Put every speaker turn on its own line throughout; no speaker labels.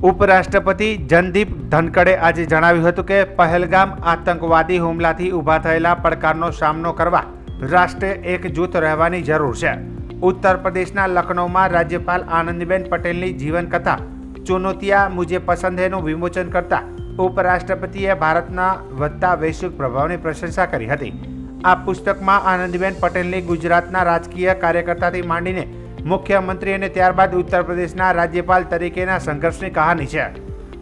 ઉપરાષ્ટ્રપતિ જનદીપ ધનકડે આજે જણાવ્યું હતું કે પહેલગામ આતંકવાદી હુમલાથી ઊભા થયેલા પડકારનો સામનો કરવા રાષ્ટ્રે એકજૂથ રહેવાની જરૂર છે। ઉત્તર પ્રદેશના લખનૌમાં રાજ્યપાલ આનંદીબેન પટેલની જીવનકથા ચુનૌતિયા મુझे પસંદ हैનું વિમોચન કરતા ઉપરાષ્ટ્રપતિએ ભારતના વધતા વૈશ્વિક પ્રભાવની પ્રશંસા કરી હતી। આ પુસ્તકમાં આનંદીબેન પટેલની ગુજરાતના રાજકીય કાર્યકર્તાથી માંડીને मुख्यमंत्री અને ત્યારબાદ ઉત્તર પ્રદેશના રાજ્યપાલ તરીકેના સંઘર્ષની કહાની છે।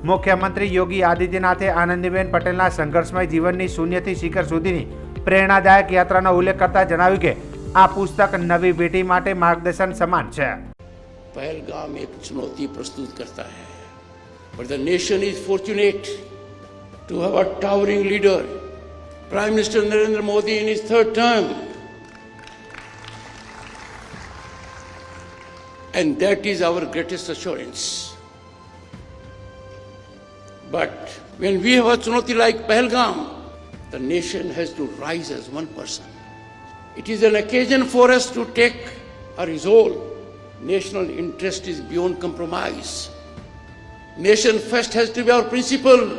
મુખ્યમંત્રી યોગી આદિત્યનાથે આનંદીબેન પટેલના સંઘર્ષમય જીવનની શૂન્યથી શિખર સુધીની પ્રેરણાદાયક યાત્રાનો ઉલ્લેખ કરતા જણાવ્યું કે આ પુસ્તક નવી પેઢી માટે માર્ગદર્શન સમાન છે।
पहलगाम एक चुनौती प्रस्तुत करता है, but the nation is fortunate to have a towering leader, Prime Minister Narendra Modi in his third term. And that is our greatest assurance. But when we have a chunauti like Pahalgam, the nation has to rise as one person. It is an occasion for us to take a resolve. National interest is beyond compromise. Nation first has to be our principle.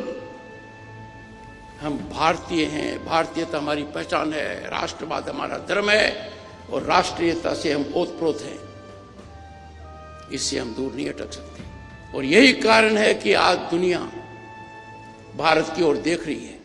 हम भारतीय हैं, भारतीयता हमारी पहचान है, राष्ट्रवाद हमारा धर्म है और राष्ट्रीयता से हम ओतप्रोत हैं। इससे हम दूर नहीं अटक सकते और यही कारण है कि आज दुनिया भारत की ओर देख रही है।